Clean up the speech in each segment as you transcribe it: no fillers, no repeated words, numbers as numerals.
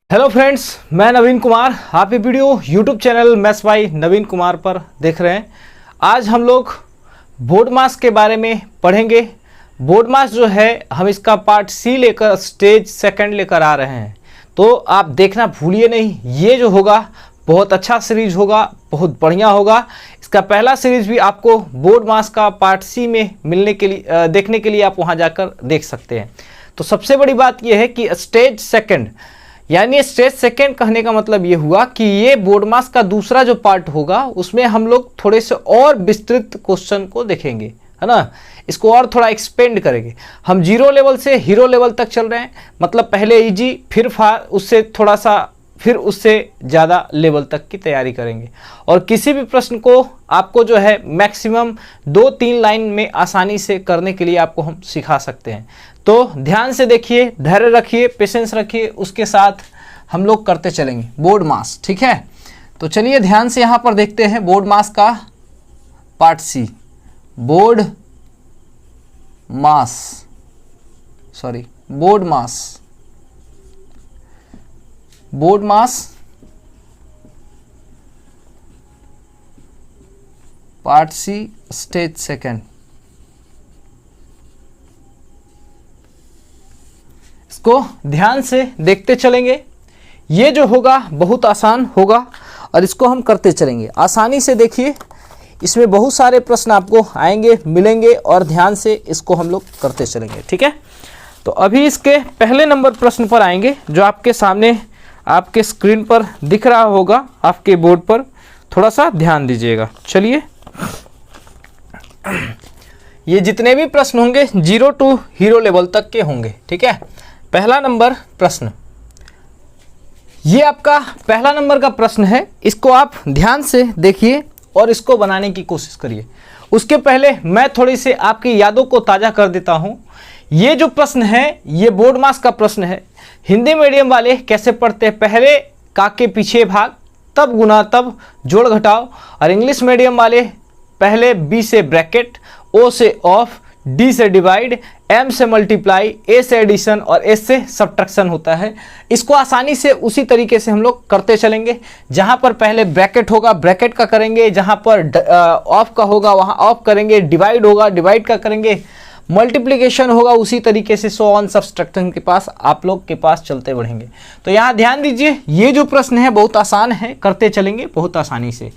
Hello friends, मैं नवीन कुमार। आप ये video YouTube channel maths by Naveen Kumar पर देख रहे हैं। आज हम लोग बोर्ड मास के बारे में पढ़ेंगे। बोर्ड मास जो है हम इसका पार्ट सी लेकर स्टेज सेकंड लेकर आ रहे हैं, तो आप देखना भूलिए नहीं। ये जो होगा बहुत अच्छा सीरीज होगा, बहुत बढ़िया होगा। इसका पहला सीरीज भी आपको बोर्ड मास का पार्ट सी में मिलने के लिए देखने के लिए आप वहाँ जाकर देख सकते हैं। तो सबसे बड़ी बात यह है कि स्टेज सेकंड, यानी स्टेज सेकंड कहने का मतलब ये हुआ कि ये बोर्ड मास का दूसरा जो पार्ट होगा उसमें हम लोग थोड़े से और विस्तृत क्वेश्चन को देखेंगे, है ना। इसको और थोड़ा एक्सपेंड करेंगे। हम जीरो लेवल से हीरो लेवल तक चल रहे हैं, मतलब पहले इजी, फिर उससे थोड़ा सा, फिर उससे ज़्यादा लेवल तक की तैयारी करेंगे। और किसी भी प्रश्न को आपको जो है मैक्सिमम 2-3 लाइन में आसानी से करने के लिए आपको हम सिखा सकते हैं। तो ध्यान से देखिए, धैर्य रखिए, पेशेंस रखिए, उसके साथ हम लोग करते चलेंगे बोर्ड मास, ठीक है। तो चलिए ध्यान से यहाँ पर देखते हैं बोर्ड मास का पार्ट सी। बोर्ड मास पार्ट सी स्टेज सेकंड। इसको ध्यान से देखते चलेंगे। ये जो होगा बहुत आसान होगा और इसको हम करते चलेंगे। आसानी से देखिए, इसमें बहुत सारे प्रश्न आपको आएंगे, मिलेंगे, और ध्यान से इसको हम लोग करते चलेंगे, ठीक है। तो अभी इसके पहले नंबर प्रश्न पर आएंगे, जो आपके सामने आपके स्क्रीन पर दिख रहा होगा, आपके बोर्ड पर। थोड़ा सा ध्यान दीजिएगा। चलिए, ये जितने भी प्रश्न होंगे 0 टू हीरो लेवल तक के होंगे, ठीक है। पहला नंबर प्रश्न, ये आपका पहला नंबर का प्रश्न है। इसको आप ध्यान से देखिए और इसको बनाने की कोशिश करिए। उसके पहले मैं थोड़ी सी आपकी यादों को ताज़ा कर देता हूँ। ये जो प्रश्न है ये बोर्ड मास का प्रश्न है। हिंदी मीडियम वाले कैसे पढ़ते हैं, पहले का के पीछे भाग, तब गुना, तब जोड़ घटाओ। और इंग्लिश मीडियम वाले पहले बी से ब्रैकेट, ओ से ऑफ, डी से डिवाइड, एम से मल्टीप्लाई, ए से एडिशन और एस से सब्ट्रैक्शन होता है। इसको आसानी से उसी तरीके से हम लोग करते चलेंगे। जहाँ पर पहले ब्रैकेट होगा ब्रैकेट का करेंगे, जहाँ पर ऑफ का होगा वहाँ ऑफ करेंगे, डिवाइड होगा डिवाइड का करेंगे, मल्टीप्लिकेशन होगा उसी तरीके से, सो ऑन सब्ट्रैक्शन के पास आप लोग के पास चलते बढ़ेंगे। तो यहाँ ध्यान दीजिए, ये जो प्रश्न है बहुत आसान है, करते चलेंगे बहुत आसानी से।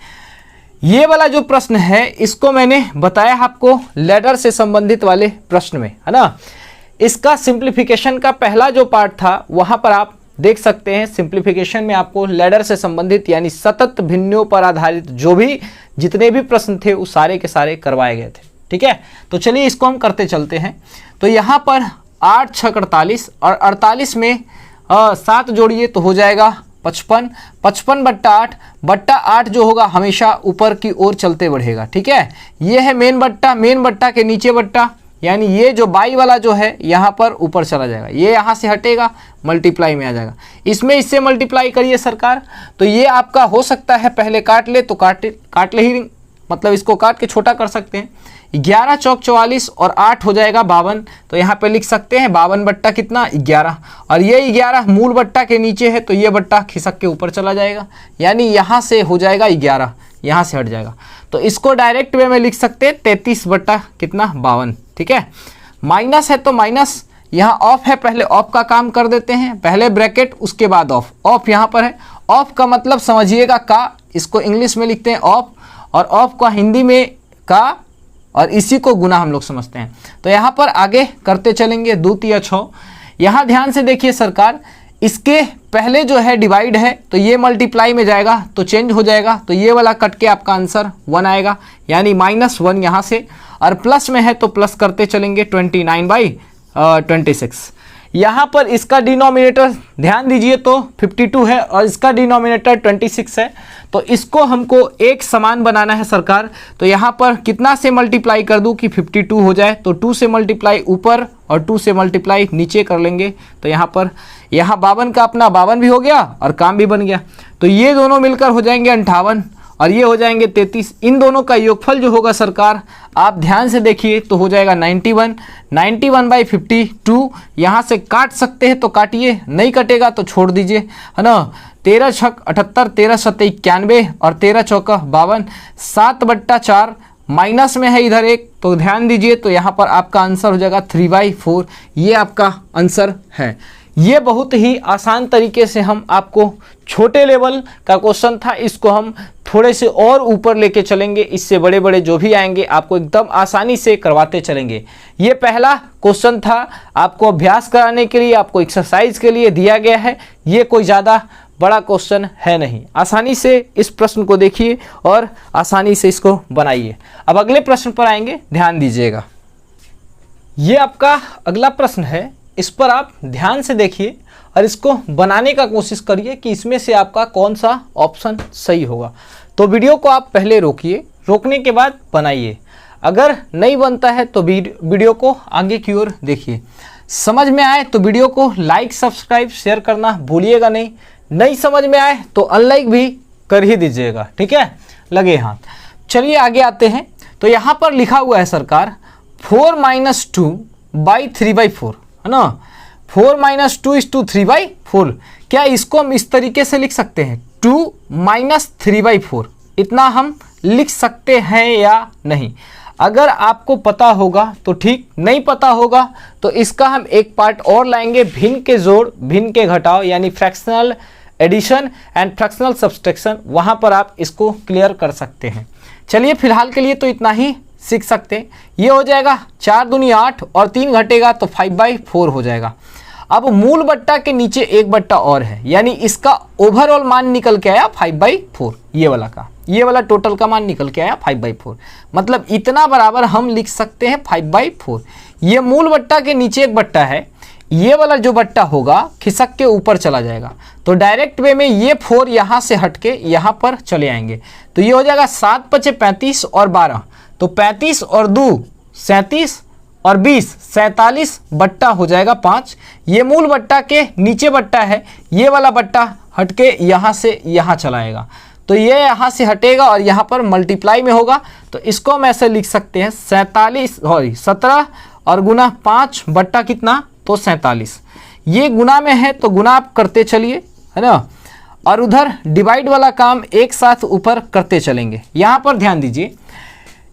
ये वाला जो प्रश्न है इसको मैंने बताया आपको लैडर से संबंधित वाले प्रश्न में, है ना। इसका सिंप्लीफिकेशन का पहला जो पार्ट था वहाँ पर आप देख सकते हैं। सिंप्लीफिकेशन में आपको लैडर से संबंधित यानी सतत भिन्नों पर आधारित जो भी जितने भी प्रश्न थे वो सारे के सारे करवाए गए थे, ठीक है। तो चलिए इसको हम करते चलते हैं। तो यहाँ पर 8 6 48 और 48 में 7 जोड़िए तो हो जाएगा 55। 55 बट्टा 8 जो होगा हमेशा ऊपर की ओर चलते बढ़ेगा, ठीक है। ये है मेन बट्टा के नीचे बट्टा, यानी ये जो बाई वाला जो है यहाँ पर ऊपर चला जाएगा, ये यहाँ से हटेगा, मल्टीप्लाई में आ जाएगा। इसमें इससे मल्टीप्लाई करिए सरकार, तो ये आपका हो सकता है पहले काट ले तो काट ले ही, मतलब इसको काट के छोटा कर सकते हैं। 11 चौक 44 और 8 हो जाएगा 52। तो यहाँ पे लिख सकते हैं 52 बट्टा कितना 11, और ये 11 मूल बट्टा के नीचे है तो ये बट्टा खिसक के ऊपर चला जाएगा, यानी यहाँ से हो जाएगा 11, यहाँ से हट जाएगा। तो इसको डायरेक्ट वे में लिख सकते हैं 33 बट्टा कितना 52, ठीक है। माइनस है तो माइनस, यहाँ ऑफ है, पहले ऑफ का काम कर देते हैं, पहले ब्रैकेट उसके बाद ऑफ। ऑफ यहाँ पर है, ऑफ का मतलब समझिएगा का, इसको इंग्लिश में लिखते हैं ऑफ, और ऑफ का हिंदी में का, और इसी को गुना हम लोग समझते हैं। तो यहाँ पर आगे करते चलेंगे 2 3 6। यहाँ ध्यान से देखिए सरकार, इसके पहले जो है डिवाइड है तो ये मल्टीप्लाई में जाएगा तो चेंज हो जाएगा, तो ये वाला कट के आपका आंसर 1 आएगा, यानी -1 यहाँ से। और प्लस में है तो प्लस करते चलेंगे 29/26। यहाँ पर इसका डिनोमिनेटर ध्यान दीजिए तो 52 है और इसका डिनोमिनेटर 26 है, तो इसको हमको एक समान बनाना है सरकार। तो यहाँ पर कितना से मल्टीप्लाई कर दूँ कि 52 हो जाए, तो 2 से मल्टीप्लाई ऊपर और 2 से मल्टीप्लाई नीचे कर लेंगे। तो यहाँ 52 का अपना 52 भी हो गया और काम भी बन गया। तो ये दोनों मिलकर हो जाएंगे 58, और ये हो जाएंगे 33। इन दोनों का योगफल जो होगा सरकार, आप ध्यान से देखिए तो हो जाएगा 91। 91/52 यहाँ से काट सकते हैं तो काटिए, नहीं कटेगा तो छोड़ दीजिए, है ना। 13 छक 78, 13 सत्ते 91 और 13 चौका 52। 7/4 माइनस में है इधर एक, तो ध्यान दीजिए, तो यहाँ पर आपका आंसर हो जाएगा 3/4। ये आपका आंसर है। ये बहुत ही आसान तरीके से हम आपको, छोटे लेवल का क्वेश्चन था, इसको हम थोड़े से और ऊपर लेके चलेंगे, इससे बड़े बड़े जो भी आएंगे आपको एकदम आसानी से करवाते चलेंगे। ये पहला क्वेश्चन था, आपको अभ्यास कराने के लिए, आपको एक्सरसाइज के लिए दिया गया है। ये कोई ज़्यादा बड़ा क्वेश्चन है नहीं। आसानी से इस प्रश्न को देखिए और आसानी से इसको बनाइए। अब अगले प्रश्न पर आएंगे, ध्यान दीजिएगा। ये आपका अगला प्रश्न है, इस पर आप ध्यान से देखिए और इसको बनाने का कोशिश करिए कि इसमें से आपका कौन सा ऑप्शन सही होगा। तो वीडियो को आप पहले रोकिए, रोकने के बाद बनाइए। अगर नहीं बनता है तो वीडियो को आगे की ओर देखिए। समझ में आए तो वीडियो को लाइक, सब्सक्राइब, शेयर करना भूलिएगा नहीं समझ में आए तो अनलाइक भी कर ही दीजिएगा, ठीक है, लगे हाथ। चलिए आगे आते हैं। तो यहाँ पर लिखा हुआ है सरकार 4 - 2/3/4, है ना। 4 - 2 = 3/4। क्या इसको हम इस तरीके से लिख सकते हैं, 2 - 3/4, इतना हम लिख सकते हैं या नहीं? अगर आपको पता होगा तो ठीक, नहीं पता होगा तो इसका हम एक पार्ट और लाएंगे, भिन्न के जोड़, भिन्न के घटाव, यानी fractional addition and fractional subtraction, वहाँ पर आप इसको क्लियर कर सकते हैं। चलिए फिलहाल के लिए तो इतना ही सीख सकते हैं। ये हो जाएगा 4 दूनी 8 और 3 घटेगा तो 5/4 हो जाएगा। अब मूल बट्टा के नीचे एक बट्टा और है, यानी इसका ओवरऑल मान निकल के आया 5/4। ये वाला टोटल का मान निकल के आया 5/4, मतलब इतना बराबर हम लिख सकते हैं 5/4। ये मूल बट्टा के नीचे एक बट्टा है, ये वाला जो बट्टा होगा खिसक के ऊपर चला जाएगा, तो डायरेक्ट वे में ये 4 यहाँ से हट के यहाँ पर चले आएंगे। तो ये हो जाएगा 7 × 5 = 35 और 12, तो 35 और 2 37 और 20 47 बट्टा हो जाएगा 5। ये मूल बट्टा के नीचे बट्टा है, ये वाला बट्टा हट के यहाँ से यहाँ चलाएगा, तो ये यहाँ से हटेगा और यहाँ पर मल्टीप्लाई में होगा। तो इसको हम ऐसे लिख सकते हैं 17 और गुना 5 बट्टा कितना, तो 47। ये गुना में है तो गुना आप करते चलिए, है ना, और उधर डिवाइड वाला काम एक साथ ऊपर करते चलेंगे। यहाँ पर ध्यान दीजिए,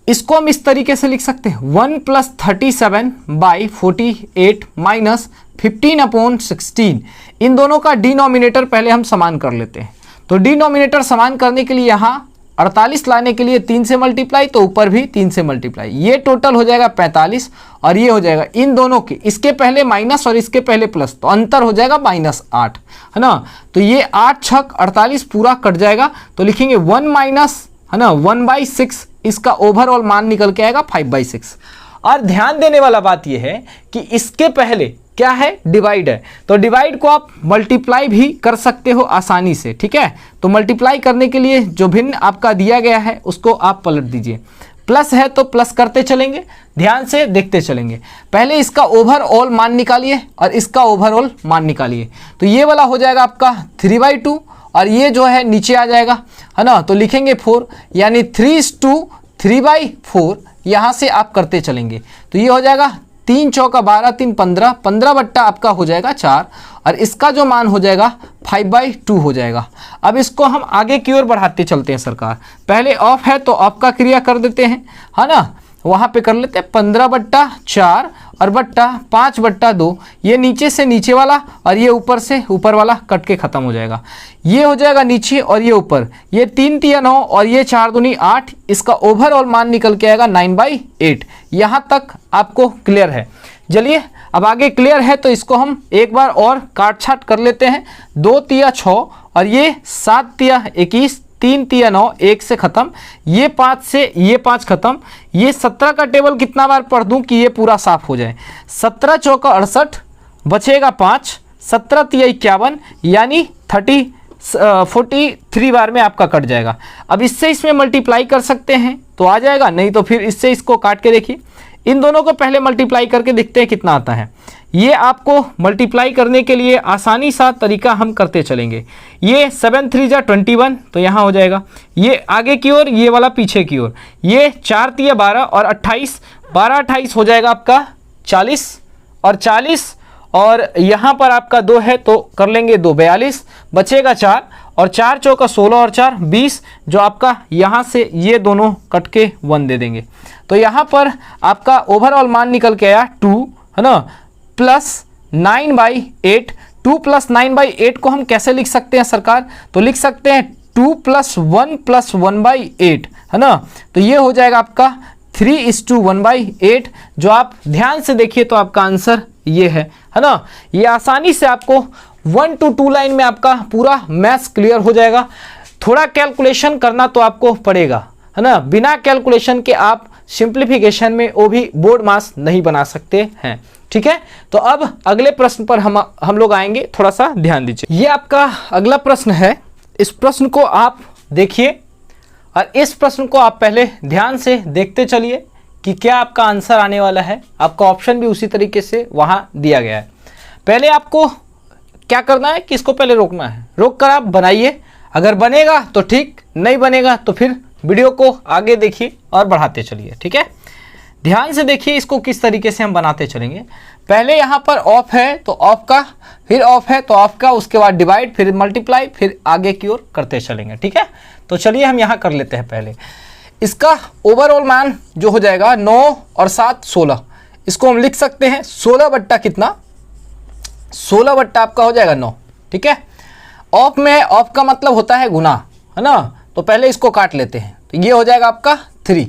इसको हम इस तरीके से लिख सकते हैं 1 + 37/48 - 15/16। इन दोनों का डिनोमिनेटर पहले हम समान कर लेते हैं। तो डिनोमिनेटर समान करने के लिए यहाँ 48 लाने के लिए 3 से मल्टीप्लाई, तो ऊपर भी 3 से मल्टीप्लाई, ये टोटल हो जाएगा 45 और ये हो जाएगा इन दोनों के, इसके पहले माइनस और इसके पहले प्लस, तो अंतर हो जाएगा -8, है ना। तो ये 8 × 6 = 48 पूरा कट जाएगा, तो लिखेंगे 1 है ना 1/6, इसका ओवरऑल मान निकल के आएगा 5/6। और ध्यान देने वाला बात यह है कि इसके पहले क्या है, डिवाइड है, तो डिवाइड को आप मल्टीप्लाई भी कर सकते हो आसानी से, ठीक है। तो मल्टीप्लाई करने के लिए जो भिन्न आपका दिया गया है उसको आप पलट दीजिए, प्लस है तो प्लस करते चलेंगे, ध्यान से देखते चलेंगे। पहले इसका ओवरऑल मान निकालिए और इसका ओवरऑल मान निकालिए, तो ये वाला हो जाएगा आपका 3/2 और ये जो है नीचे आ जाएगा, है ना। तो लिखेंगे 4, यानी 3:3/4, यहाँ से आप करते चलेंगे, तो ये हो जाएगा 3 चौका 12, 3 15, 15 बट्टा आपका हो जाएगा 4 और इसका जो मान हो जाएगा 5/2 हो जाएगा। अब इसको हम आगे की ओर बढ़ाते चलते हैं सरकार। पहले ऑफ है तो ऑफ का क्रिया कर देते हैं, है ना, वहाँ पे कर लेते हैं 15/4 और बट्टा 5/2, ये नीचे से नीचे वाला और ये ऊपर से ऊपर वाला कट के खत्म हो जाएगा। ये हो जाएगा नीचे और ये ऊपर, ये 3 × 3 = 9 और ये 4 दूनी 8, इसका ओवरऑल मान निकल के आएगा 9/8। यहाँ तक आपको क्लियर है? चलिए अब आगे क्लियर है तो इसको हम एक बार और काट छाट कर लेते हैं। 2 × 6 और ये 7 × 21, 3 × 9, 1 से खत्म, ये 5 से ये 5 खत्म। ये 17 का टेबल कितना बार पढ़ दूं कि ये पूरा साफ हो जाए? 17 चौका 68, बचेगा 5, 17 × 51, यानी 43 बार में आपका कट जाएगा। अब इससे इसमें मल्टीप्लाई कर सकते हैं तो आ जाएगा, नहीं तो फिर इससे इसको काट के देखिए। इन दोनों को पहले मल्टीप्लाई करके देखते हैं कितना आता है। ये आपको मल्टीप्लाई करने के लिए आसानी सा तरीका हम करते चलेंगे। ये 7 3 जा 21, तो यहाँ हो जाएगा ये आगे की ओर, ये वाला पीछे की ओर। ये 4 3 12 और 28, 12 28 हो जाएगा आपका 40 और 40, और यहाँ पर आपका 2 है तो कर लेंगे 2 42, बचेगा 4 और 4 चौका 16 और 4 20, जो आपका यहाँ से ये दोनों कट के 1 दे देंगे। तो यहाँ पर आपका ओवरऑल मान निकल के आया 2, है ना, प्लस 9/8। 2 + 9/8 को हम कैसे लिख सकते हैं सरकार? तो लिख सकते हैं 2 + 1 + 1/8, है ना। तो ये हो जाएगा आपका 3:1/8। जो आप ध्यान से देखिए तो आपका आंसर ये है ना। ये आसानी से आपको 1 to 2 लाइन में आपका पूरा मैथ्स क्लियर हो जाएगा। थोड़ा कैलकुलेशन करना तो आपको पड़ेगा, है ना। बिना कैलकुलेशन के आप सिंप्लीफिकेशन में वो भी बोर्ड मास नहीं बना सकते हैं, ठीक है। तो अब अगले प्रश्न पर हम लोग आएंगे, थोड़ा सा ध्यान दीजिए। ये आपका अगला प्रश्न है। इस प्रश्न को आप देखिए और इस प्रश्न को आप पहले ध्यान से देखते चलिए कि क्या आपका आंसर आने वाला है। आपका ऑप्शन भी उसी तरीके से वहां दिया गया है। पहले आपको क्या करना है कि इसको पहले रोकना है, रोक कर आप बनाइए। अगर बनेगा तो ठीक, नहीं बनेगा तो फिर वीडियो को आगे देखिए और बढ़ाते चलिए, ठीक है। ध्यान से देखिए इसको किस तरीके से हम बनाते चलेंगे। पहले यहाँ पर ऑफ है तो ऑफ का, फिर ऑफ है तो ऑफ का, उसके बाद डिवाइड, फिर मल्टीप्लाई, फिर आगे की ओर करते चलेंगे, ठीक है। तो चलिए हम यहाँ कर लेते हैं। पहले इसका ओवरऑल मान जो हो जाएगा 9 और 7 16, इसको हम लिख सकते हैं 16 बट्टा कितना, 16 बट्टा आपका हो जाएगा 9, ठीक है। ऑफ में ऑफ का मतलब होता है गुना, है ना। तो पहले इसको काट लेते हैं, तो ये हो जाएगा आपका 3,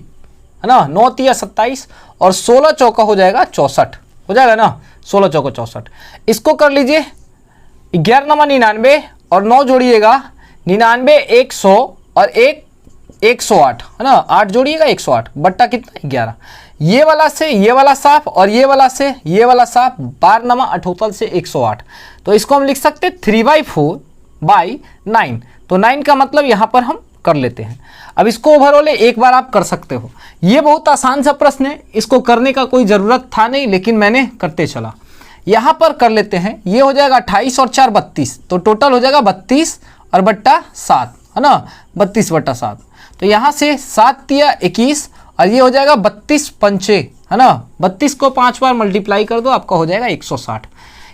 है ना। 9 3 27 और 16 चौका हो जाएगा 64, हो जाएगा ना, 16 चौका 64। इसको कर लीजिए 11 9 99 और 9 जोड़िएगा 99 100 और 1 108, है ना। 8 जोड़िएगा 108 बट्टा कितना 11। ये वाला से ये वाला साफ और ये वाला से ये वाला साफ, 12 9 अठोतल से 108। तो इसको हम लिख सकते हैं 3/4/9। तो 9 का मतलब यहाँ पर हम कर लेते हैं। अब इसको ओवरऑल एक बार आप कर सकते हो। ये बहुत आसान सा प्रश्न है, इसको करने का कोई ज़रूरत था नहीं, लेकिन मैंने करते चला। यहाँ पर कर लेते हैं, ये हो जाएगा 28 और 4 32, तो टोटल हो जाएगा 32 और बट्टा 7, है ना, 32 बट्टा 7। तो यहाँ से 7 3 21 और ये हो जाएगा 32 पंचे, है ना। 32 को 5 बार मल्टीप्लाई कर दो, आपका हो जाएगा 160।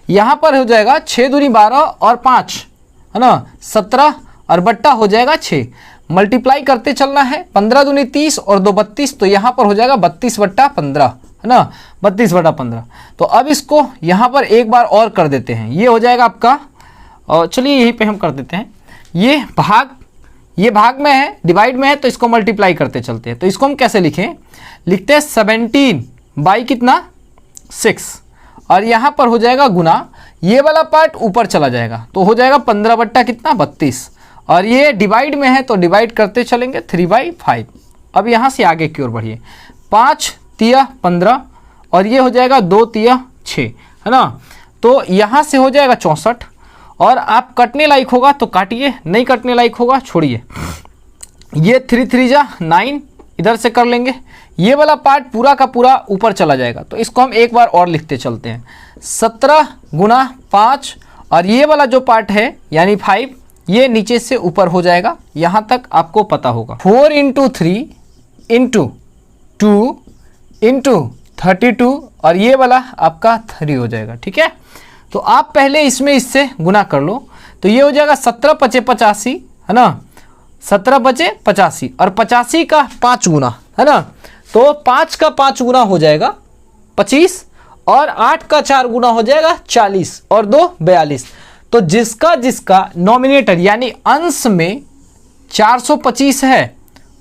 यहाँ पर हो जाएगा 6 दूनी 12 और 5, है ना, 17 और बट्टा हो जाएगा 6। मल्टीप्लाई करते चलना है, 15 दूनी 30 और 2 32, तो यहाँ पर हो जाएगा 32 बट्टा 15, है ना, 32 बट्टा 15। तो अब इसको यहाँ पर एक बार और कर देते हैं, ये हो जाएगा आपका, और चलिए यहीं पे हम कर देते हैं। ये भाग में है, डिवाइड में है, तो इसको मल्टीप्लाई करते चलते हैं। तो इसको हम कैसे लिखें, लिखते हैं 17 बाई कितना 6, और यहाँ पर हो जाएगा गुना, ये वाला पार्ट ऊपर चला जाएगा, तो हो जाएगा 15 बट्टा कितना 32, और ये डिवाइड में है तो डिवाइड करते चलेंगे 3/5। अब यहाँ से आगे की ओर बढ़िए, 5 3 15 और ये हो जाएगा 2 3 6, है ना। तो यहाँ से हो जाएगा 64, और आप कटने लायक होगा तो काटिए, नहीं कटने लायक होगा छोड़िए। ये 3 3 जा 9, इधर से कर लेंगे, ये वाला पार्ट पूरा का पूरा ऊपर चला जाएगा, तो इसको हम एक बार और लिखते चलते हैं। 17 गुना 5 और ये वाला जो पार्ट है यानी 5, ये नीचे से ऊपर हो जाएगा, यहाँ तक आपको पता होगा। 4 × 3 × 2 × 32 और ये वाला आपका 3 हो जाएगा, ठीक है। तो आप पहले इसमें इससे गुना कर लो, तो ये हो जाएगा 17 5 85, है ना, 17 5 85 और 85 का 5 गुना, है ना। तो 5 का 5 गुना हो जाएगा 25 और 8 का 4 गुना हो जाएगा 40 और 2 42। तो जिसका नॉमिनेटर यानी अंश में 425 है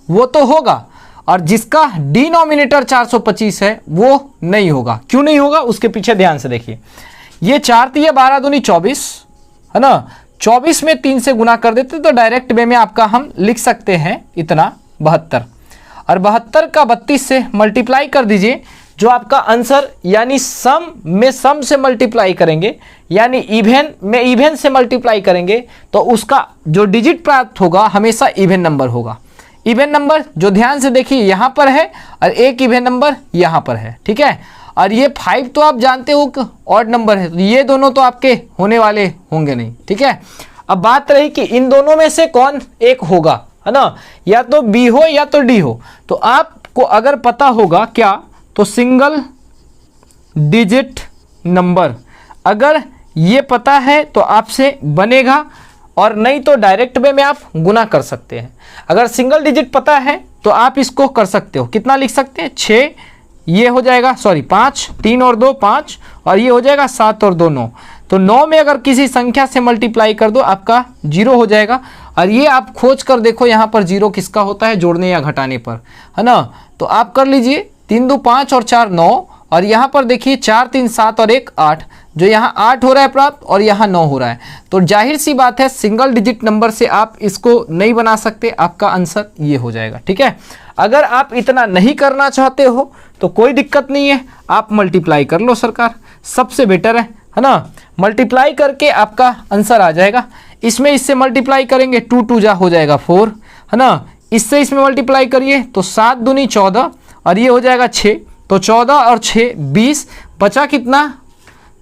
वो तो होगा, और जिसका डिनोमिनेटर 425 है वो नहीं होगा। क्यों नहीं होगा, उसके पीछे ध्यान से देखिए। ये 4 3 12 दूनी 24, है ना, 24 में 3 से गुना कर देते तो डायरेक्ट वे में आपका हम लिख सकते हैं इतना 72, और 72 का 32 से मल्टीप्लाई कर दीजिए, जो आपका आंसर यानी सम में सम से मल्टीप्लाई करेंगे, यानी इवन में इवन से मल्टीप्लाई करेंगे, तो उसका जो डिजिट प्राप्त होगा हमेशा इवन नंबर होगा। इवन नंबर जो ध्यान से देखिए यहाँ पर है और एक इवन नंबर यहाँ पर है, ठीक है। और ये 5 तो आप जानते हो कि ऑड नंबर है, तो ये दोनों तो आपके होने वाले होंगे नहीं, ठीक है। अब बात रही कि इन दोनों में से कौन एक होगा, है ना, या तो बी हो या तो डी हो। तो आपको अगर पता होगा क्या, तो सिंगल डिजिट नंबर अगर ये पता है तो आपसे बनेगा, और नहीं तो डायरेक्ट वे में आप गुना कर सकते हैं। अगर सिंगल डिजिट पता है तो आप इसको कर सकते हो, कितना लिख सकते हैं, 6, ये हो जाएगा, सॉरी 5, 3 और 2 5, और ये हो जाएगा 7 और 2 9। तो 9 में अगर किसी संख्या से मल्टीप्लाई कर दो आपका 0 हो जाएगा। और ये आप खोज कर देखो यहाँ पर 0 किसका होता है, जोड़ने या घटाने पर, है ना। तो आप कर लीजिए, 3 2 5 और 4 9, और यहाँ पर देखिए 4 3 7 और 1 8, जो यहाँ 8 हो रहा है प्राप्त और यहाँ 9 हो रहा है। तो जाहिर सी बात है सिंगल डिजिट नंबर से आप इसको नहीं बना सकते, आपका आंसर ये हो जाएगा, ठीक है। अगर आप इतना नहीं करना चाहते हो तो कोई दिक्कत नहीं है, आप मल्टीप्लाई कर लो सरकार, सबसे बेटर है ना। मल्टीप्लाई करके आपका आंसर आ जाएगा। इसमें इससे मल्टीप्लाई करेंगे 2 2 जा हो जाएगा 4, है ना। इससे इसमें मल्टीप्लाई करिए तो 7 दूनी 14, और ये हो जाएगा 6, तो 14 और 6 20, बचा कितना,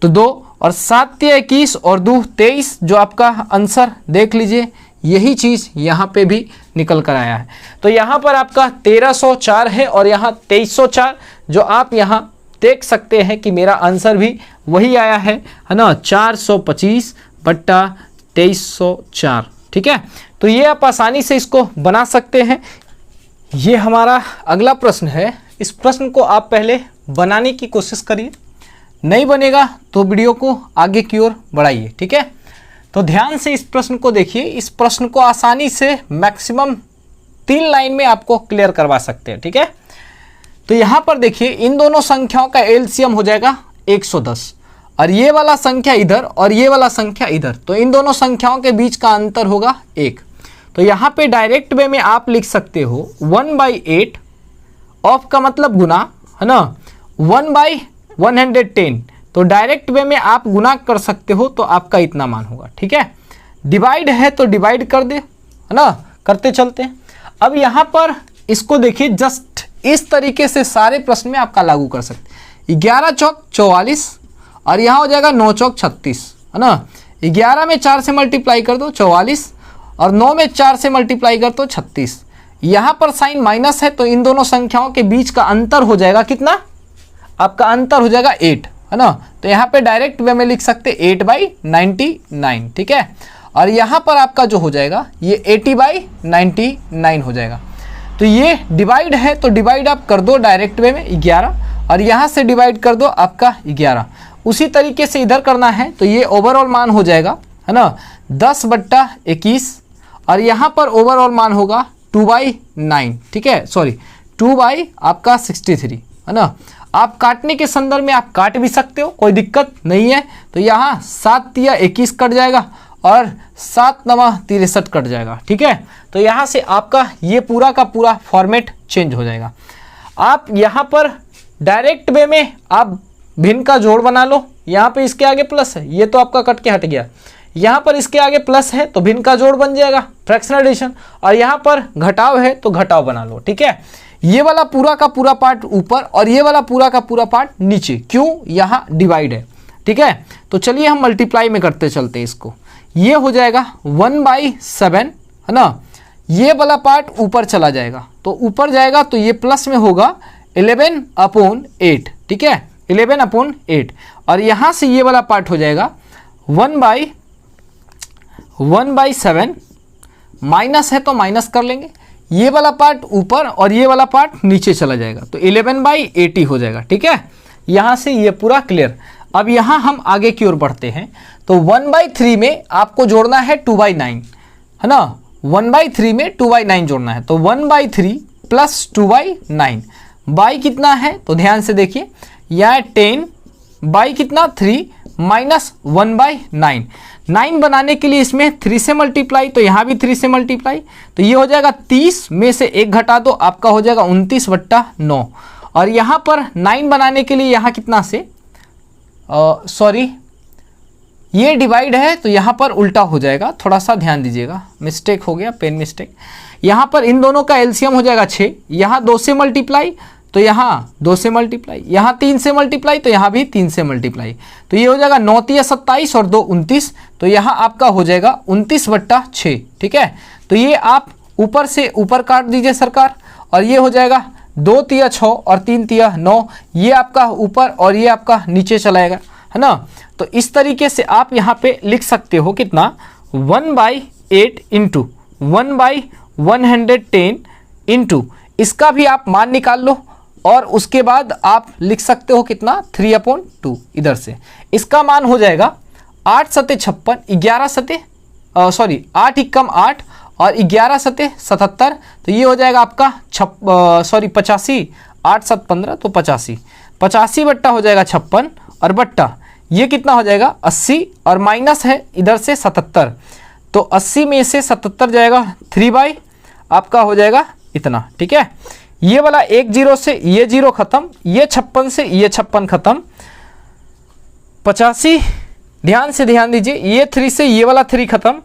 तो 2, और 7 3 21 और 2 23, जो आपका आंसर देख लीजिए यही चीज़ यहाँ पे भी निकल कर आया है। तो यहाँ पर आपका 1304 है और यहाँ 2304, जो आप यहाँ देख सकते हैं कि मेरा आंसर भी वही आया है ना, 425 बट्टा 2304, ठीक है। तो ये आप आसानी से इसको बना सकते हैं। ये हमारा अगला प्रश्न है। इस प्रश्न को आप पहले बनाने की कोशिश करिए, नहीं बनेगा तो वीडियो को आगे की ओर बढ़ाइए, ठीक है। तो ध्यान से इस प्रश्न को देखिए। इस प्रश्न को आसानी से मैक्सिमम 3 लाइन में आपको क्लियर करवा सकते हैं, ठीक है। तो यहाँ पर देखिए, इन दोनों संख्याओं का एलसीएम हो जाएगा 110, और ये वाला संख्या इधर और ये वाला संख्या इधर, तो इन दोनों संख्याओं के बीच का अंतर होगा 1। तो यहाँ पे डायरेक्ट वे में आप लिख सकते हो 1/8 ऑफ का मतलब गुना, है ना, 1/110। तो डायरेक्ट वे में आप गुना कर सकते हो तो आपका इतना मान होगा, ठीक है। डिवाइड है तो डिवाइड कर दे, है ना, करते चलते हैं। अब यहाँ पर इसको देखिए, जस्ट इस तरीके से सारे प्रश्न में आपका लागू कर सकते। 11 चौक 44, और यहाँ हो जाएगा 9 चौक 36, है ना। 11 में 4 से मल्टीप्लाई कर दो 44, और 9 में 4 से मल्टीप्लाई कर दो 36। यहाँ पर साइन माइनस है तो इन दोनों संख्याओं के बीच का अंतर हो जाएगा कितना, आपका अंतर हो जाएगा 8, है ना। तो यहाँ पे डायरेक्ट वे में लिख सकते 8/99, ठीक है। और यहाँ पर आपका जो हो जाएगा ये 80/99 हो जाएगा। तो ये डिवाइड है तो डिवाइड आप कर दो डायरेक्ट वे में 11, और यहाँ से डिवाइड कर दो आपका 11। उसी तरीके से इधर करना है तो ये ओवरऑल मान हो जाएगा, है ना, 10/21, और यहाँ पर ओवरऑल मान होगा 2/9, ठीक है, सॉरी 2/63, है ना। आप काटने के संदर्भ में आप काट भी सकते हो, कोई दिक्कत नहीं है। तो यहाँ 7 या 21 कट जाएगा और 7 9 63 कट जाएगा, ठीक है। तो यहाँ से आपका ये पूरा का पूरा फॉर्मेट चेंज हो जाएगा। आप यहाँ पर डायरेक्ट वे में आप भिन्न का जोड़ बना लो। यहाँ पे इसके आगे प्लस है, ये तो आपका कट के हट गया। यहाँ पर इसके आगे प्लस है तो भिन्न का जोड़ बन जाएगा, फ्रैक्शनल एडिशन, और यहाँ पर घटाव है तो घटाव बना लो, ठीक है। ये वाला पूरा का पूरा पार्ट ऊपर और ये वाला पूरा का पूरा पार्ट नीचे, क्यों, यहाँ डिवाइड है, ठीक है। तो चलिए हम मल्टीप्लाई में करते चलते हैं इसको। ये हो जाएगा 1/7, है ना। ये वाला पार्ट ऊपर चला जाएगा, तो ऊपर जाएगा तो ये प्लस में होगा 11/8, ठीक है, 11/8। और यहाँ से ये वाला पार्ट हो जाएगा 1/7, माइनस है तो माइनस कर लेंगे। ये वाला पार्ट ऊपर और ये वाला पार्ट नीचे चला जाएगा, तो 11/80 हो जाएगा, ठीक है। यहाँ से ये पूरा क्लियर। अब यहाँ हम आगे की ओर बढ़ते हैं। तो 1/3 में आपको जोड़ना है 2/9, है ना। 1/3 में 2/9 जोड़ना है, तो 1/3 प्लस 2/9 बाई कितना है, तो ध्यान से देखिए, यहाँ 10 बाई कितना 3 माइनस 1/9। 9 बनाने के लिए इसमें 3 से मल्टीप्लाई, तो यहाँ भी 3 से मल्टीप्लाई, तो ये हो जाएगा 30 में से 1 घटा दो, आपका हो जाएगा 29/9। और यहाँ पर 9 बनाने के लिए यहाँ कितना से, सॉरी ये डिवाइड है तो यहाँ पर उल्टा हो जाएगा, थोड़ा सा ध्यान दीजिएगा, मिस्टेक हो गया, पेन मिस्टेक। यहाँ पर इन दोनों का एलसीएम हो जाएगा 6, यहाँ 2 से मल्टीप्लाई, तो यहाँ 2 से मल्टीप्लाई, यहाँ 3 से मल्टीप्लाई, तो यहाँ भी 3 से मल्टीप्लाई, तो ये हो जाएगा 9 तिया 27 और 2 29, तो यहाँ आपका हो जाएगा 29/6। ठीक है, तो ये आप ऊपर से ऊपर काट दीजिए सरकार, और ये हो जाएगा 2 तिया 6 और 3 तिया 9, ये आपका ऊपर और ये आपका नीचे चलाएगा, है ना। तो इस तरीके से आप यहाँ पे लिख सकते हो कितना, 1/8 इंटू 1/110 इंटू, इसका भी आप मान निकाल लो, और उसके बाद आप लिख सकते हो कितना, 3/2 इधर से, इसका मान हो जाएगा 8 सते 56, 11 सते 8 एकम 8 और 11 सते 77, तो ये हो जाएगा आपका 85, 8 7 15, तो 85 बट्टा हो जाएगा 56, और बट्टा ये कितना हो जाएगा 80, और माइनस है इधर से 77, तो 80 में से 77 जाएगा, 3 आपका हो जाएगा इतना। ठीक है, ये वाला 1 0 से ये 0 खत्म, ये 56 से ये 56 खत्म, 85 ध्यान से ध्यान दीजिए, ये 3 से ये वाला 3 खत्म,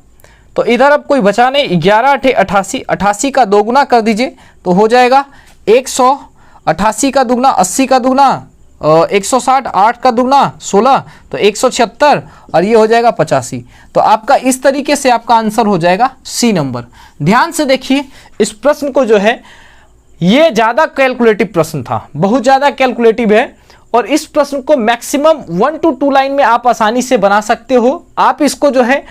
तो इधर अब कोई बचा नहीं, 11 8 88, 88 का दोगुना कर दीजिए तो हो जाएगा 100, 88 का दुगना 80 का दुगना 160, 8 का दुगना 16, तो 176, और ये हो जाएगा 85। तो आपका इस तरीके से आपका आंसर हो जाएगा सी नंबर। ध्यान से देखिए, इस प्रश्न को जो है ये ज़्यादा कैलकुलेटिव प्रश्न था, बहुत ज़्यादा कैलकुलेटिव है, और इस प्रश्न को मैक्सिमम 1 to 2 लाइन में आप आसानी से बना सकते हो। आप इसको जो है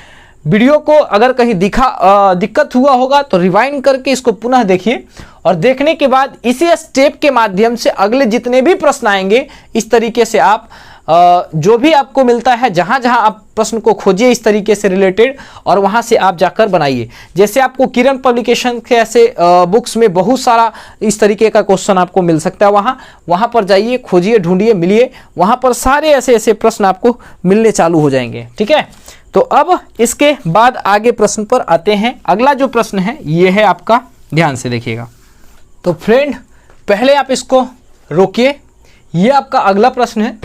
वीडियो को अगर कहीं दिक्कत हुआ होगा तो रिवाइंड करके इसको पुनः देखिए, और देखने के बाद इसी स्टेप के माध्यम से अगले जितने भी प्रश्न आएंगे इस तरीके से आप जो भी आपको मिलता है, जहाँ जहाँ आप प्रश्न को खोजिए इस तरीके से रिलेटेड, और वहाँ से आप जाकर बनाइए। जैसे आपको किरण पब्लिकेशन के ऐसे बुक्स में बहुत सारा इस तरीके का क्वेश्चन आपको मिल सकता है, वहाँ पर जाइए, खोजिए, ढूंढिए, मिलिए, वहाँ पर सारे ऐसे ऐसे प्रश्न आपको मिलने चालू हो जाएंगे। ठीक है, तो अब इसके बाद आगे प्रश्न पर आते हैं। अगला जो प्रश्न है ये है आपका, ध्यान से देखिएगा। तो फ्रेंड पहले आप इसको रोकिए, ये आपका अगला प्रश्न है,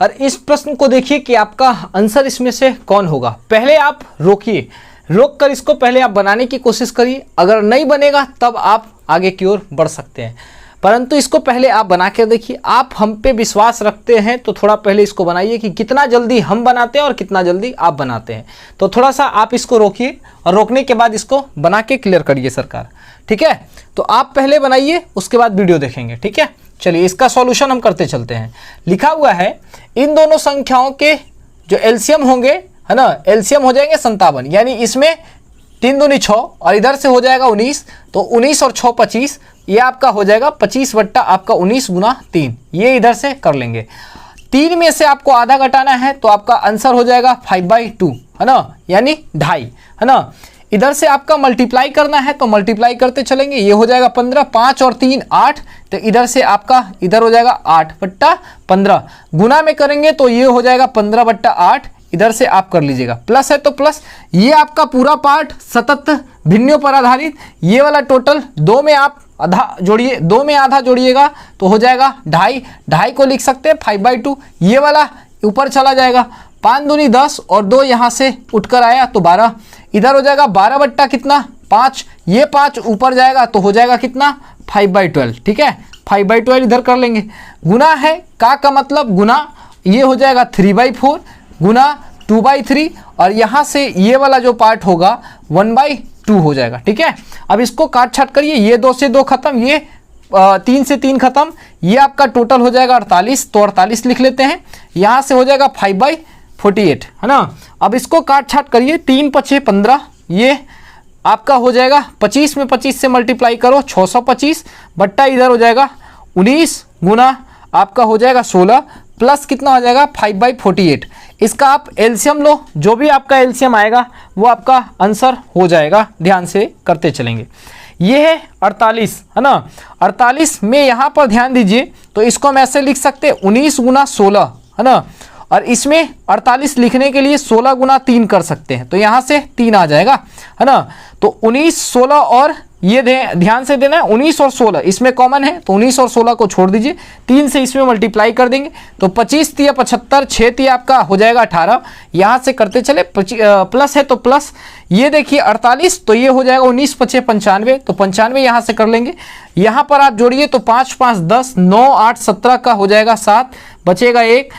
और इस प्रश्न को देखिए कि आपका आंसर इसमें से कौन होगा। पहले आप रोकिए, रोक कर इसको पहले आप बनाने की कोशिश करिए, अगर नहीं बनेगा तब आप आगे की ओर बढ़ सकते हैं, परंतु इसको पहले आप बना के देखिए। आप हम पे विश्वास रखते हैं तो थोड़ा पहले इसको बनाइए कि कितना जल्दी हम बनाते हैं और कितना जल्दी आप बनाते हैं। तो थोड़ा सा आप इसको रोकिए, और रोकने के बाद इसको बना के क्लियर करिए सरकार। ठीक है, तो आप पहले बनाइए, उसके बाद वीडियो देखेंगे। ठीक है, चलिए इसका सॉल्यूशन हम करते चलते हैं। लिखा हुआ है इन दोनों संख्याओं के जो एलसीएम होंगे, है ना, एलसीएम हो जाएंगे 57, यानी इसमें 3 दूनी 6 और इधर से हो जाएगा 19, तो 19 और 6 25, ये आपका हो जाएगा 25 बट्टा आपका 19 गुना 3, ये इधर से कर लेंगे। 3 में से आपको आधा घटाना है तो आपका आंसर हो जाएगा 5/2, है ना, यानी 2.5, है ना। इधर से आपका मल्टीप्लाई करना है तो मल्टीप्लाई करते चलेंगे, ये हो जाएगा 15, 5 और 3 8, तो इधर से आपका इधर हो जाएगा 8/15, गुना में करेंगे तो ये हो जाएगा 15/8, इधर से आप कर लीजिएगा, प्लस है तो प्लस, ये आपका पूरा पार्ट सतत भिन्नों पर आधारित, ये वाला टोटल 2 में आप आधा जोड़िए, 2 में आधा जोड़िएगा तो हो जाएगा 2.5, 2.5 को लिख सकते हैं 5/2, ये वाला ऊपर चला जाएगा, 5 दूनी 10 और 2 यहाँ से उठकर आया तो 12, इधर हो जाएगा 12 बट्टा कितना 5, ये 5 ऊपर जाएगा तो हो जाएगा कितना 5/12। ठीक है, 5/12 इधर कर लेंगे। गुना है का मतलब गुना, ये हो जाएगा 3/4 गुना 2/3, और यहाँ से ये वाला जो पार्ट होगा 1/2 हो जाएगा। ठीक है, अब इसको काट छाट करिए, ये 2 से 2 खत्म, ये 3 से 3 खत्म, ये आपका टोटल हो जाएगा 48, तो 48 लिख लेते हैं, यहाँ से हो जाएगा 5/48, है ना। अब इसको काट छाट करिए, 3 5 15, ये आपका हो जाएगा 25 में 25 से मल्टीप्लाई करो 625 बट्टा इधर हो जाएगा 19 गुना आपका हो जाएगा 16 प्लस कितना हो जाएगा 5/48। इसका आप एलसीएम लो, जो भी आपका एलसीएम आएगा वो आपका आंसर हो जाएगा। ध्यान से करते चलेंगे। ये है 48, है ना। 48 में यहाँ पर ध्यान दीजिए तो इसको हम ऐसे लिख सकते हैं 19 गुना 16, है ना। और इसमें 48 लिखने के लिए 16 गुना 3 कर सकते हैं, तो यहाँ से 3 आ जाएगा, है ना। तो 19 16 और ये ध्यान से देना है, 19 और 16 इसमें कॉमन है, तो 19 और 16 को छोड़ दीजिए, 3 से इसमें मल्टीप्लाई कर देंगे तो 25 तिया 75, 6 तिया आपका हो जाएगा 18, यहाँ से करते चले प्लस है तो प्लस, ये देखिए 48, तो ये हो जाएगा 19 पचे 95, तो 95 यहाँ से कर लेंगे, यहाँ पर आप जोड़िए तो 5 5 10, 9 8 17 का हो जाएगा 7, बचेगा 1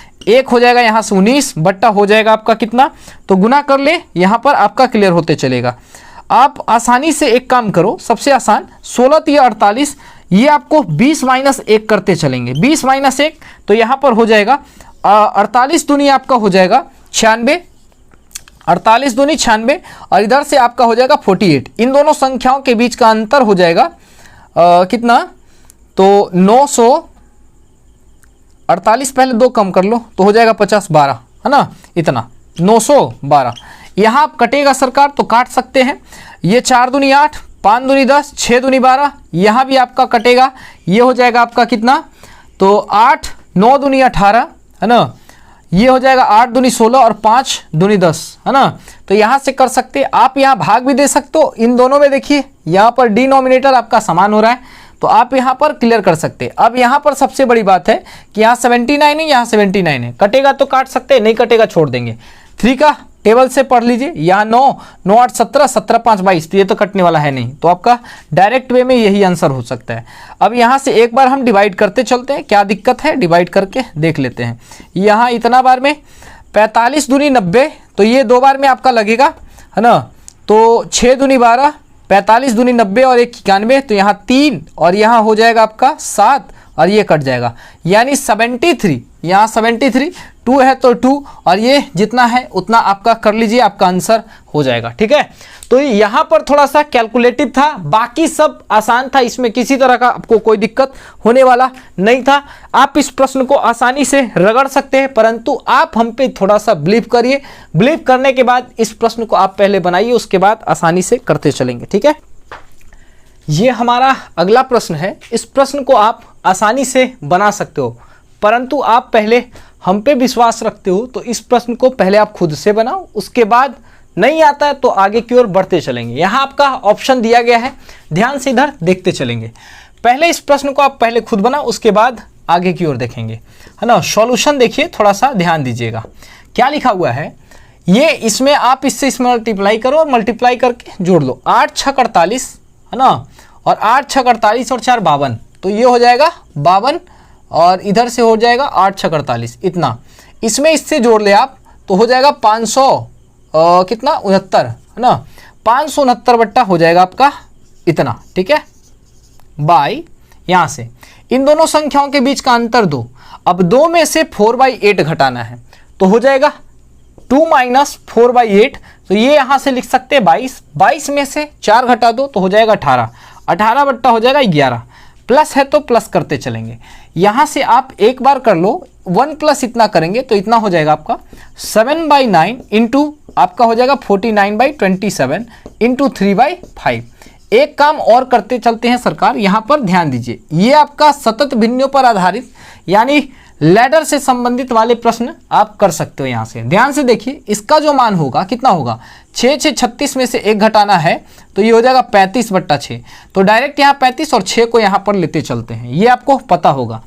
हो जाएगा यहाँ से 19 बट्टा हो जाएगा आपका कितना, तो गुना कर ले, यहाँ पर आपका क्लियर होते चलेगा। आप आसानी से एक काम करो, सबसे आसान 16 तिया 48, ये आपको 20 माइनस 1 करते चलेंगे, 20 माइनस 1 तो यहाँ पर हो जाएगा 48 दूनी आपका हो जाएगा 96, 48 दूनी 96 और इधर से आपका हो जाएगा 48। इन दोनों संख्याओं के बीच का अंतर हो जाएगा कितना, तो 948, पहले 2 कम कर लो तो हो जाएगा 50 12, है ना, इतना 912। यहाँ आप कटेगा सरकार तो काट सकते हैं, ये 4 दूनी 8, 5 दूनी 10, 6 दूनी 12, यहाँ भी आपका कटेगा, ये हो जाएगा आपका कितना, तो 8 9 दूनी 18, है ना, ये हो जाएगा 8 दूनी 16 और 5 दूनी 10, है ना, तो यहाँ से कर सकते हैं। आप यहाँ भाग भी दे सकते हो, इन दोनों में देखिए यहाँ पर डिनोमिनेटर आपका समान हो रहा है, तो आप यहाँ पर क्लियर कर सकते हैं। अब यहाँ पर सबसे बड़ी बात है कि यहाँ 79 है, यहाँ 79 है, कटेगा तो काट सकते हैं, नहीं कटेगा छोड़ देंगे। 3 का टेबल से पढ़ लीजिए, यहाँ 9 9 8 17, 17 5 22, तो ये तो कटने वाला है नहीं, तो आपका डायरेक्ट वे में यही आंसर हो सकता है। अब यहाँ से एक बार हम डिवाइड करते चलते हैं, क्या दिक्कत है डिवाइड करके देख लेते हैं। यहाँ इतना बार में 45 दूनी 90, तो ये 2 बार में आपका लगेगा, है ना, तो 6 दूनी 12, 45 दूनी 90 और 1 91, तो यहाँ 3 और यहाँ हो जाएगा आपका 7 और ये कट जाएगा, यानी 73, यहाँ 73, 2 है तो 2 और ये जितना है उतना आपका कर लीजिए, आपका आंसर हो जाएगा। ठीक है, तो यहाँ पर थोड़ा सा कैलकुलेटिव था, बाकी सब आसान था, इसमें किसी तरह का आपको कोई दिक्कत होने वाला नहीं था। आप इस प्रश्न को आसानी से रगड़ सकते हैं, परंतु आप हम पे थोड़ा सा बिलीव करिए, बिलीव करने के बाद इस प्रश्न को आप पहले बनाइए, उसके बाद आसानी से करते चलेंगे। ठीक है, ये हमारा अगला प्रश्न है, इस प्रश्न को आप आसानी से बना सकते हो, परंतु आप पहले हम पे विश्वास रखते हो तो इस प्रश्न को पहले आप खुद से बनाओ, उसके बाद नहीं आता है तो आगे की ओर बढ़ते चलेंगे। यहाँ आपका ऑप्शन दिया गया है, ध्यान से इधर देखते चलेंगे। पहले इस प्रश्न को आप पहले खुद बनाओ, उसके बाद आगे की ओर देखेंगे, है ना। सॉल्यूशन देखिए, थोड़ा सा ध्यान दीजिएगा, क्या लिखा हुआ है ये, इसमें आप इससे इसमें मल्टीप्लाई करो और मल्टीप्लाई करके जोड़ लो, 8 6 48, है ना, और 8 6 48 और 4 52, तो ये हो जाएगा 52 और इधर से हो जाएगा 8 6 48, इतना, इसमें इससे जोड़ ले आप तो हो जाएगा 500 कितना 69, है ना, 569 बट्टा हो जाएगा आपका इतना। ठीक है, बाई यहाँ से इन दोनों संख्याओं के बीच का अंतर 2, अब 2 में से 4/8 घटाना है तो हो जाएगा 2 माइनस 4/8, तो ये यहाँ से लिख सकते हैं 22, 22 में से 4 घटा दो तो हो जाएगा 18, 18 बट्टा हो जाएगा 11, प्लस है तो प्लस करते चलेंगे। यहाँ से आप एक बार कर लो, 1 प्लस इतना करेंगे तो इतना हो जाएगा आपका 7/9 इंटू आपका हो जाएगा 49/27 इंटू 3/5। एक काम और करते चलते हैं सरकार, यहाँ पर ध्यान दीजिए, ये आपका सतत भिन्नों पर आधारित यानी लैडर से संबंधित वाले प्रश्न आप कर सकते हो। यहाँ से ध्यान से देखिए, इसका जो मान होगा कितना होगा, 6 6 36 में से 1 घटाना है तो ये हो जाएगा 35/6, तो डायरेक्ट यहाँ 35 और 6 को यहाँ पर लेते चलते हैं, ये आपको पता होगा।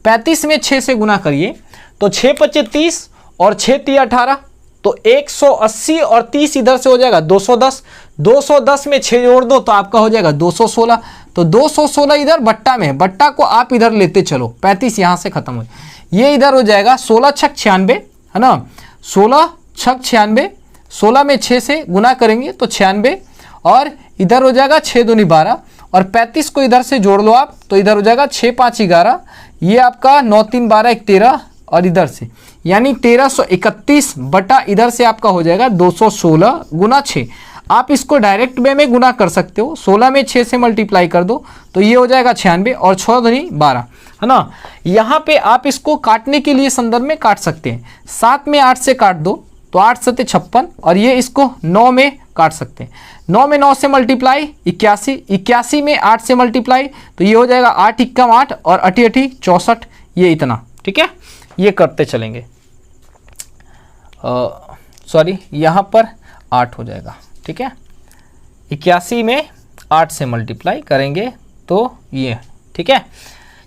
35 में 6 से गुना करिए तो 6 5 30 और 6 3 18, तो 180 और 30 इधर से हो जाएगा 210, 210 में 6 जोड़ दो तो आपका हो जाएगा 216, तो 216 इधर बट्टा में, बट्टा को आप इधर लेते चलो, 35 यहाँ से खत्म हो, ये इधर हो जाएगा 16 6 96, है ना, 16 6 96, 16 में 6 से गुना करेंगे तो 96 और इधर हो जाएगा 6 दूनी 12 और 35 को इधर से जोड़ लो आप तो इधर हो जाएगा 6 5 11, ये आपका 9 3 12 1 13 और इधर से यानी 1331 बटा इधर से आपका हो जाएगा 216 गुना 6। आप इसको डायरेक्ट वे में गुना कर सकते हो, 16 में 6 से मल्टीप्लाई कर दो तो ये हो जाएगा 96 और 6 दूनी 12, है ना। यहाँ पे आप इसको काटने के लिए संदर्भ में काट सकते हैं, 7 में 8 से काट दो तो 8 7 56 और ये इसको 9 में काट सकते हैं, 9 में 9 से मल्टीप्लाई 81, 81 में 8 से मल्टीप्लाई तो ये हो जाएगा 8 1 8 और 8 8 64, ये इतना। ठीक है, ये करते चलेंगे, सॉरी यहाँ पर 8 हो जाएगा। ठीक है, 81 में 8 से मल्टीप्लाई करेंगे तो ये, ठीक है।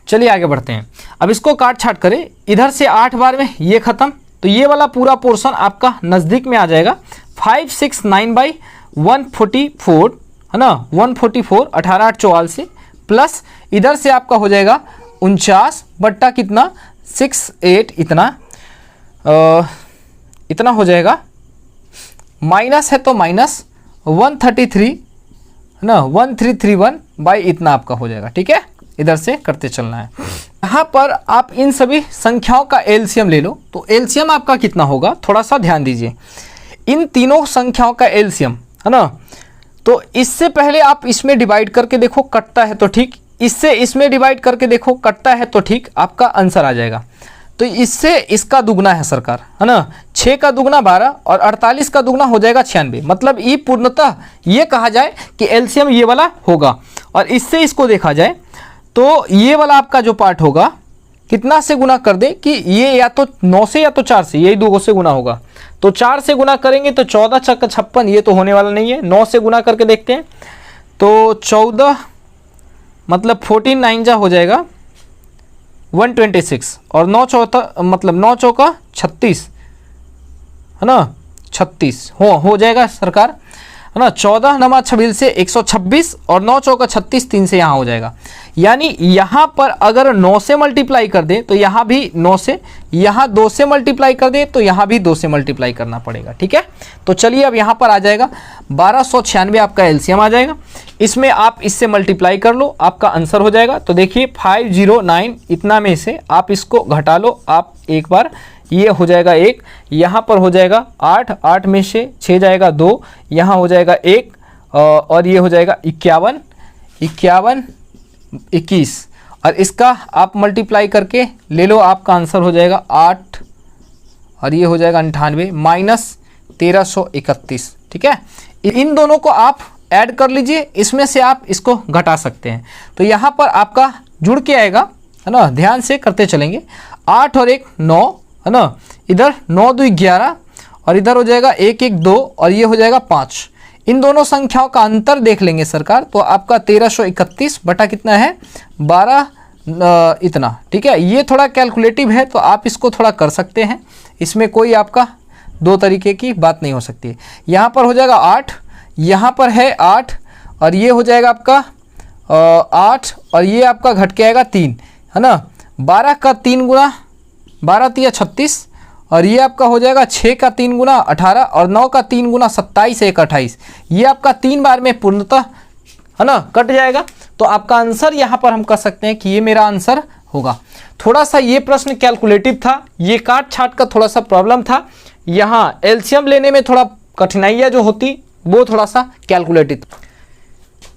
चलिए आगे बढ़ते हैं। अब इसको काट छाट करें, इधर से 8 बार में ये खत्म, तो ये वाला पूरा पोर्शन आपका नज़दीक में आ जाएगा। 5 6 9 बाई 144 है ना, 144 18 8 44 प्लस इधर से आपका हो जाएगा 49 बट्टा कितना 6 8 इतना हो जाएगा, माइनस है तो माइनस 133 है ना, 1331 बाई इतना आपका हो जाएगा, ठीक है। इधर से करते चलना है। यहाँ पर आप इन सभी संख्याओं का एलसीएम ले लो, तो एलसीएम आपका कितना होगा, थोड़ा सा ध्यान दीजिए। इन तीनों संख्याओं का एलसीएम है ना, तो इससे पहले आप इसमें डिवाइड करके देखो, कटता है तो ठीक, इससे इसमें डिवाइड करके देखो, कटता है तो ठीक, आपका आंसर आ जाएगा। तो इससे इसका दुगना है सरकार, है ना, 6 का दुगना 12 और 48 का दुगना हो जाएगा 96। मतलब ये पूर्णतः ये कहा जाए कि एलसीएम ये वाला होगा। और इससे इसको देखा जाए तो ये वाला आपका जो पार्ट होगा कितना से गुना कर दे कि ये या तो 9 से या तो 4 से, यही दो से गुना होगा। तो 4 से गुना करेंगे तो 14 छक्का 56, ये तो होने वाला नहीं है। 9 से गुना करके देखते हैं तो 14 मतलब 14 9 जा हो जाएगा 126 और 9 चौथा मतलब 9 चौका 36 है ना, 36 हो जाएगा सरकार, है ना। 14 नमा 26 से 126 और 9 चौका 36, 3 से यहाँ हो जाएगा। यानी यहाँ पर अगर 9 से मल्टीप्लाई कर दे तो यहाँ भी 9 से, यहाँ 2 से मल्टीप्लाई कर दे तो यहाँ भी 2 से मल्टीप्लाई करना पड़ेगा, ठीक है। तो चलिए अब यहाँ पर आ जाएगा 1296 आपका एलसीएम आ जाएगा। इसमें आप इससे मल्टीप्लाई कर लो, आपका आंसर हो जाएगा। तो देखिए 509 इतना में से आप इसको घटा लो आप एक बार, ये हो जाएगा 1, यहाँ पर हो जाएगा 8, 8 में से 6 जाएगा 2, यहाँ हो जाएगा 1 और ये हो जाएगा 51, 51 21 और इसका आप मल्टीप्लाई करके ले लो, आपका आंसर हो जाएगा 8 और ये हो जाएगा 98 माइनस 1331, ठीक है। इन दोनों को आप ऐड कर लीजिए, इसमें से आप इसको घटा सकते हैं। तो यहाँ पर आपका जुड़ के आएगा, है ना, ध्यान से करते चलेंगे। 8 और 1 9 है ना, इधर 9 2 11 और इधर हो जाएगा 1 1 2 और ये हो जाएगा 5। इन दोनों संख्याओं का अंतर देख लेंगे सरकार, तो आपका 1331 बटा कितना है 12 इतना, ठीक है। ये थोड़ा कैलकुलेटिव है तो आप इसको थोड़ा कर सकते हैं, इसमें कोई आपका दो तरीके की बात नहीं हो सकती है। यहाँ पर हो जाएगा 8, यहाँ पर है 8 और ये हो जाएगा आपका 8 और ये आपका घट के आएगा 3, है ना। 12 का 3 गुना 12 3 36 और ये आपका हो जाएगा 6 का 3 गुना 18 और 9 का 3 गुना 27 1 28। ये आपका 3 बार में पूर्णतः, है ना, कट जाएगा। तो आपका आंसर यहाँ पर हम कह सकते हैं कि ये मेरा आंसर होगा। थोड़ा सा ये प्रश्न कैलकुलेटिव था, ये काट छाट का थोड़ा सा प्रॉब्लम था, यहाँ एलसीएम लेने में थोड़ा कठिनाइयाँ जो होती वो थोड़ा सा कैलकुलेटिव।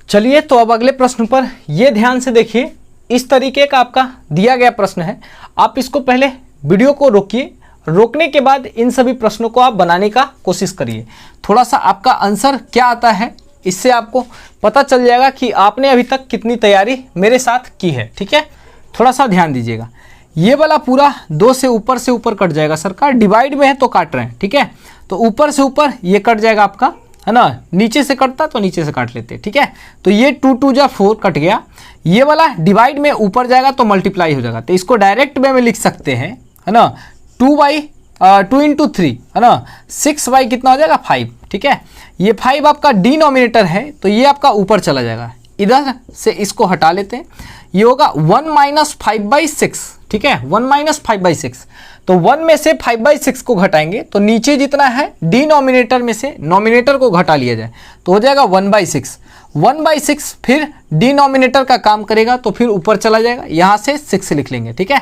चलिए तो अब अगले प्रश्न पर ये ध्यान से देखिए। इस तरीके का आपका दिया गया प्रश्न है, आप इसको पहले वीडियो को रोकिए, रोकने के बाद इन सभी प्रश्नों को आप बनाने का कोशिश करिए। थोड़ा सा आपका आंसर क्या आता है इससे आपको पता चल जाएगा कि आपने अभी तक कितनी तैयारी मेरे साथ की है, ठीक है। थोड़ा सा ध्यान दीजिएगा, ये वाला पूरा 2 से ऊपर कट जाएगा सरकार, डिवाइड में है तो काट रहे हैं, ठीक है। तो ऊपर से ऊपर ये कट जाएगा आपका, है ना, नीचे से कटता तो नीचे से काट लेते, ठीक है। तो ये 2 2 जा 4 कट गया, ये वाला डिवाइड में ऊपर जाएगा तो मल्टीप्लाई हो जाएगा। तो इसको डायरेक्ट वे में लिख सकते हैं, है ना, 2 इंटू 3, है ना, 6 बाई कितना हो जाएगा 5, ठीक है। ये 5 आपका डिनोमिनेटर है तो ये आपका ऊपर चला जाएगा, इधर से इसको हटा लेते हैं, ये होगा 1 माइनस 5/6, ठीक है, 1 माइनस 5/6। तो 1 में से 5/6 को घटाएंगे तो नीचे जितना है डिनोमिनेटर में से नोमिनेटर को घटा लिया जाए तो हो जाएगा 1/6। 1/6 फिर डिनोमिनेटर का काम करेगा तो फिर ऊपर चला जाएगा, यहाँ से 6 लिख लेंगे, ठीक है।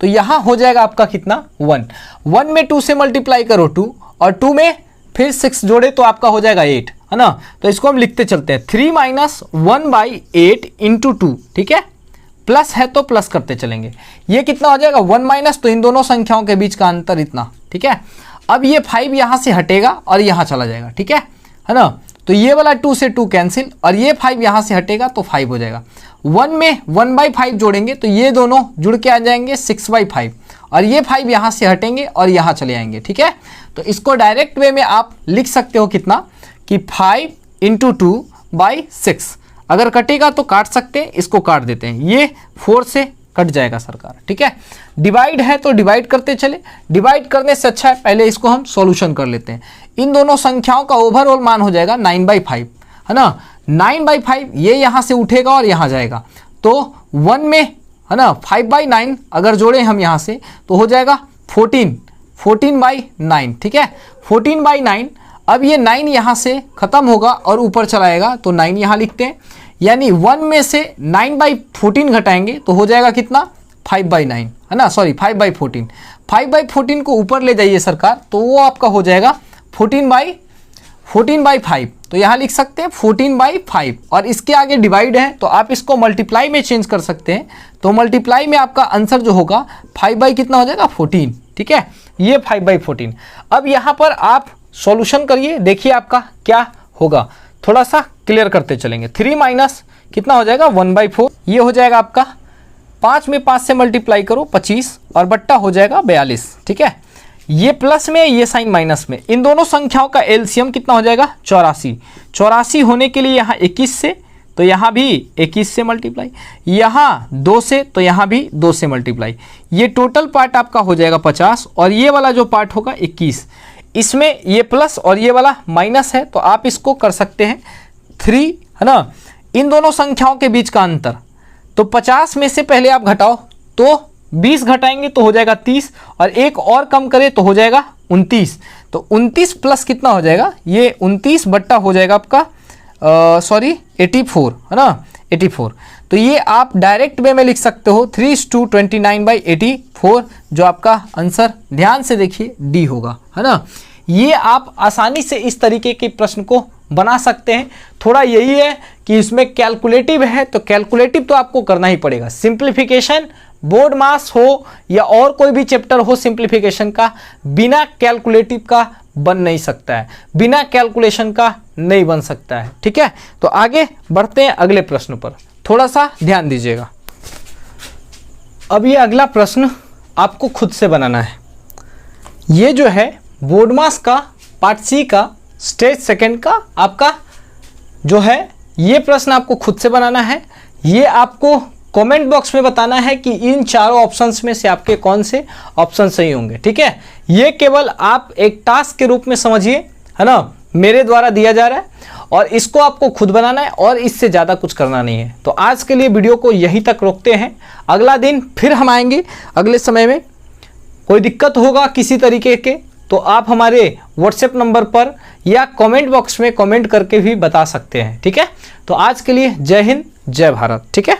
तो यहाँ हो जाएगा आपका कितना 1 में 2 से मल्टीप्लाई करो 2 और 2 में फिर 6 जोड़े तो आपका हो जाएगा 8, है ना। तो इसको हम लिखते चलते हैं 3 माइनस 1/8 इंटू 2, ठीक है, प्लस है तो प्लस करते चलेंगे। ये कितना हो जाएगा 1 माइनस, तो इन दोनों संख्याओं के बीच का अंतर इतना, ठीक है। अब ये 5 यहाँ से हटेगा और यहाँ चला जाएगा, ठीक है ना। तो ये वाला 2 से 2 कैंसिल और ये 5 यहाँ से हटेगा तो 5 हो जाएगा। 1 में 1/5 जोड़ेंगे तो ये दोनों जुड़ के आ जाएंगे 6/5 और ये 5 यहाँ से हटेंगे और यहाँ चले आएंगे, ठीक है। तो इसको डायरेक्ट वे में आप लिख सकते हो कितना कि 5 इंटू 2/6। अगर कटेगा तो काट सकते हैं, इसको काट देते हैं, ये 4 से कट जाएगा सरकार, ठीक है। डिवाइड है तो डिवाइड करते चले, डिवाइड करने से अच्छा है पहले इसको हम सॉल्यूशन कर लेते हैं। इन दोनों संख्याओं का ओवरऑल मान हो जाएगा 9/5, है ना। 9/5 ये यहाँ से उठेगा और यहाँ जाएगा, तो 1 में, है ना, 5/9 अगर जोड़े हम यहाँ से तो हो जाएगा 14/9, ठीक है, 14/9। अब ये 9 यहाँ से खत्म होगा और ऊपर चलाएगा तो 9 यहाँ लिखते हैं, यानी 1 में से 9/14 घटाएंगे तो हो जाएगा कितना, 5/9, है ना, सॉरी 5/14। 5/14 को ऊपर ले जाइए सरकार तो वो आपका हो जाएगा 14/5, तो यहाँ लिख सकते हैं 14/5। और इसके आगे डिवाइड है तो आप इसको मल्टीप्लाई में चेंज कर सकते हैं, तो मल्टीप्लाई में आपका आंसर जो होगा 5 कितना हो जाएगा, 14, ठीक है, ये 5/14। अब यहाँ पर आप सॉल्यूशन करिए, देखिए आपका क्या होगा, थोड़ा सा क्लियर करते चलेंगे। 3 माइनस कितना हो जाएगा, 1/4, ये हो जाएगा आपका 5 में 5 से मल्टीप्लाई करो 25 और बट्टा हो जाएगा 42, ठीक है। ये प्लस में, ये साइन माइनस में, इन दोनों संख्याओं का एलसीएम कितना हो जाएगा, 84। 84 होने के लिए यहाँ 21 से, तो यहाँ भी 21 से मल्टीप्लाई, यहाँ 2 से, तो यहाँ भी 2 से मल्टीप्लाई, ये टोटल पार्ट आपका हो जाएगा 50 और ये वाला जो पार्ट होगा 21। इसमें ये प्लस और ये वाला माइनस है तो आप इसको कर सकते हैं 3, है ना। इन दोनों संख्याओं के बीच का अंतर, तो 50 में से पहले आप घटाओ तो 20 घटाएंगे तो हो जाएगा 30 और एक और कम करें तो हो जाएगा 29, तो 29 प्लस कितना हो जाएगा, ये 29 बट्टा हो जाएगा आपका 84, है ना, 84। तो ये आप डायरेक्ट वे में लिख सकते हो 3:29/84, जो आपका आंसर ध्यान से देखिए डी होगा, है ना। ये आप आसानी से इस तरीके के प्रश्न को बना सकते हैं। थोड़ा यही है कि इसमें कैलकुलेटिव है तो कैलकुलेटिव तो आपको करना ही पड़ेगा। सिंप्लीफिकेशन बोर्ड मास हो या और कोई भी चैप्टर हो सिंप्लीफिकेशन का, बिना कैलकुलेटिव का बन नहीं सकता है, बिना कैलकुलेशन का नहीं बन सकता है, ठीक है। तो आगे बढ़ते हैं अगले प्रश्न पर, थोड़ा सा ध्यान दीजिएगा। अब ये अगला प्रश्न आपको खुद से बनाना है। ये जो है बोर्ड मास का पार्ट सी का स्टेज सेकंड का आपका जो है ये प्रश्न आपको खुद से बनाना है। ये आपको कमेंट बॉक्स में बताना है कि इन चारों ऑप्शंस में से आपके कौन से ऑप्शन सही होंगे, ठीक है। ये केवल आप एक टास्क के रूप में समझिए, है ना, मेरे द्वारा दिया जा रहा है और इसको आपको खुद बनाना है और इससे ज़्यादा कुछ करना नहीं है। तो आज के लिए वीडियो को यहीं तक रोकते हैं, अगला दिन फिर हम आएंगे अगले समय में। कोई दिक्कत होगा किसी तरीके के तो आप हमारे व्हाट्सएप नंबर पर या कमेंट बॉक्स में कमेंट करके भी बता सकते हैं, ठीक है। तो आज के लिए जय हिंद जय भारत, ठीक है।